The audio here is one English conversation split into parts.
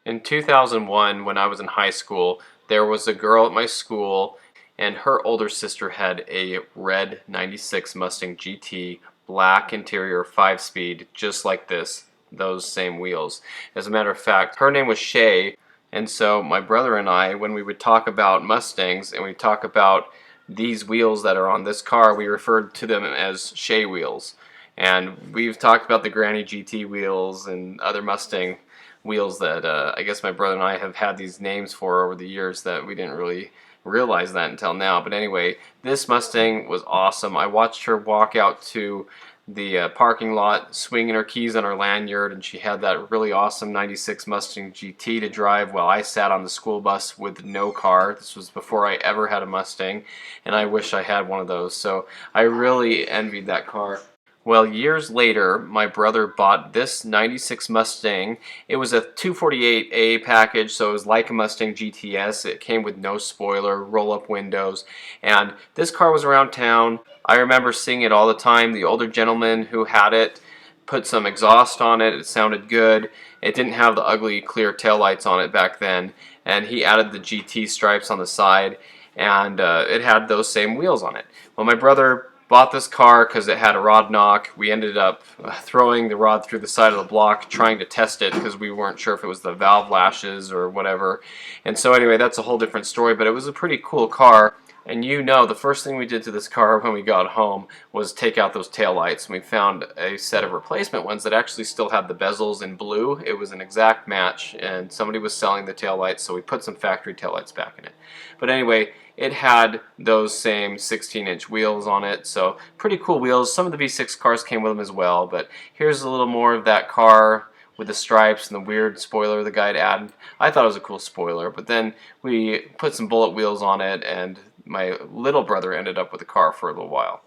In 2001, when I was in high school, there was a girl at my school, and her older sister had a red 96 Mustang GT, black interior, 5-speed, just like this, those same wheels. As a matter of fact, her name was Shay, and so my brother and I, when we would talk about Mustangs and we talk about these wheels that are on this car, we referred to them as Shay wheels. And we've talked about the Granny GT wheels and other Mustang wheels that I guess my brother and I have had these names for over the years that we didn't really realize that until now. But anyway, this Mustang was awesome. I watched her walk out to the parking lot swinging her keys on her lanyard, and she had that really awesome 96 Mustang GT to drive while I sat on the school bus with no car. This was before I ever had a Mustang, and I wish I had one of those. So I really envied that car. Well, years later, my brother bought this 96 Mustang. It was a 248A package, so it was like a Mustang GTS. It came with no spoiler, roll-up windows, and this car was around town. I remember seeing it all the time. The older gentleman who had it put some exhaust on it. It sounded good. It didn't have the ugly clear taillights on it back then, and he added the GT stripes on the side, and it had those same wheels on it. Well, my brother bought this car because it had a rod knock. We ended up throwing the rod through the side of the block trying to test it because we weren't sure if it was the valve lashes or whatever. And so anyway, that's a whole different story, but it was a pretty cool car. And you know, the first thing we did to this car when we got home was take out those taillights. We found a set of replacement ones that actually still had the bezels in blue. It was an exact match, and somebody was selling the taillights, so we put some factory taillights back in it. But anyway, it had those same 16-inch wheels on it, so pretty cool wheels. Some of the V6 cars came with them as well, but here's a little more of that car with the stripes and the weird spoiler the guy had added. I thought it was a cool spoiler, but then we put some bullet wheels on it, and my little brother ended up with the car for a little while.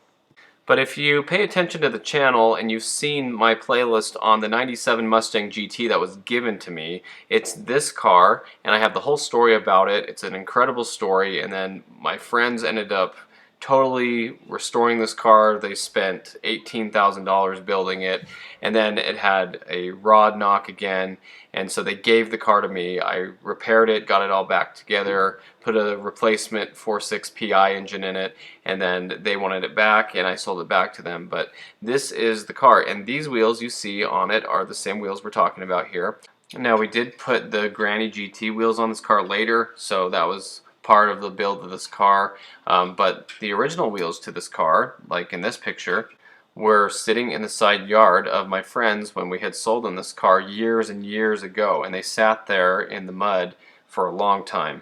But if you pay attention to the channel and you've seen my playlist on the 97 Mustang GT that was given to me, it's this car, and I have the whole story about it. It's an incredible story, and then my friends ended up totally restoring this car. They spent $18,000 building it, and then it had a rod knock again, and so they gave the car to me. I repaired it, got it all back together, put a replacement 4.6 PI engine in it, and then they wanted it back, and I sold it back to them. But this is the car, and these wheels you see on it are the same wheels we're talking about here. Now, we did put the Granny GT wheels on this car later, so that was part of the build of this car, but the original wheels to this car, like in this picture, were sitting in the side yard of my friends when we had sold them this car years and years ago, and they sat there in the mud for a long time.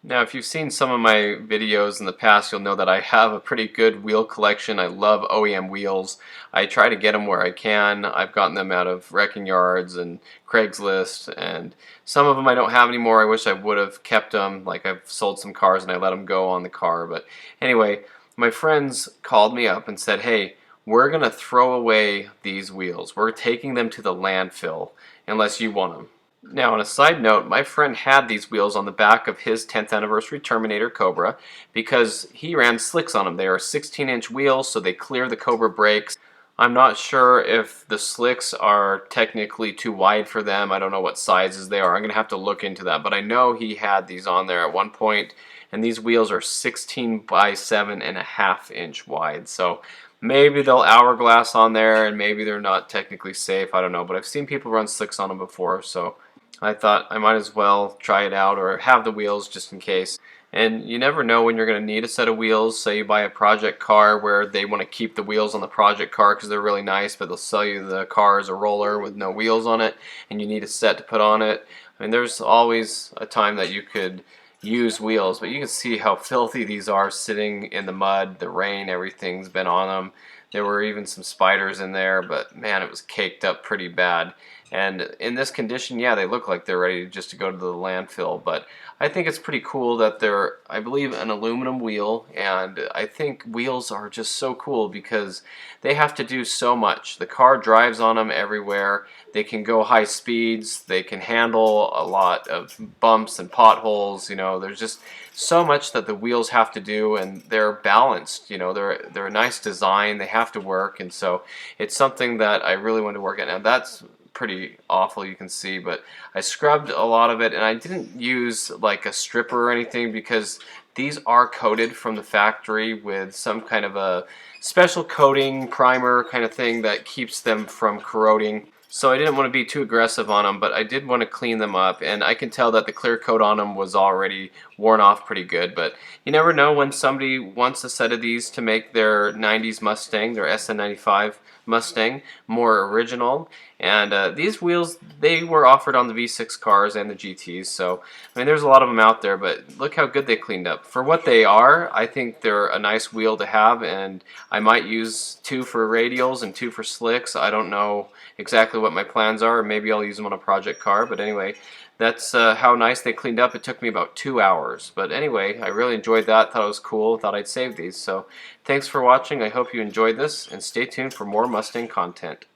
Now, if you've seen some of my videos in the past, you'll know that I have a pretty good wheel collection. I love OEM wheels. I try to get them where I can. I've gotten them out of wrecking yards and Craigslist, and some of them I don't have anymore. I wish I would have kept them. Like, I've sold some cars and I let them go on the car. But anyway, my friends called me up and said, hey, we're going to throw away these wheels. We're taking them to the landfill unless you want them. Now, on a side note, my friend had these wheels on the back of his 10th anniversary Terminator Cobra because he ran slicks on them. They are 16-inch wheels, so they clear the Cobra brakes. I'm not sure if the slicks are technically too wide for them. I don't know what sizes they are. I'm going to have to look into that, but I know he had these on there at one point, and these wheels are 16 by 7.5 inch wide. So maybe they'll hourglass on there, and maybe they're not technically safe. I don't know, but I've seen people run slicks on them before, so I thought I might as well try it out or have the wheels just in case. And you never know when you're going to need a set of wheels. Say you buy a project car where they want to keep the wheels on the project car because they're really nice, but they'll sell you the car as a roller with no wheels on it, and you need a set to put on it. I mean, there's always a time that you could use wheels, but you can see how filthy these are sitting in the mud, the rain, everything's been on them. There were even some spiders in there, but man, it was caked up pretty bad. And in this condition, yeah, they look like they're ready just to go to the landfill, but I think it's pretty cool that they're, I believe, an aluminum wheel, and I think wheels are just so cool because they have to do so much. The car drives on them everywhere. They can go high speeds. They can handle a lot of bumps and potholes. You know, there's just so much that the wheels have to do, and they're balanced. You know, they're a nice design. They have to work, and so it's something that I really want to work at. Now, that's pretty awful, you can see, but I scrubbed a lot of it, and I didn't use like a stripper or anything because these are coated from the factory with some kind of a special coating primer kind of thing that keeps them from corroding. So I didn't want to be too aggressive on them, but I did want to clean them up, and I can tell that the clear coat on them was already worn off pretty good. But you never know when somebody wants a set of these to make their 90s Mustang, their SN95 Mustang, more original. And these wheels, they were offered on the V6 cars and the GTs, so I mean there's a lot of them out there, but look how good they cleaned up. For what they are, I think they're a nice wheel to have, and I might use 2 for radials and 2 for slicks. I don't know exactly what my plans are, or maybe I'll use them on a project car, but anyway, that's how nice they cleaned up. It took me about 2 hours, but anyway, I really enjoyed that, thought it was cool, thought I'd save these. So thanks for watching, I hope you enjoyed this, and stay tuned for more Mustang content.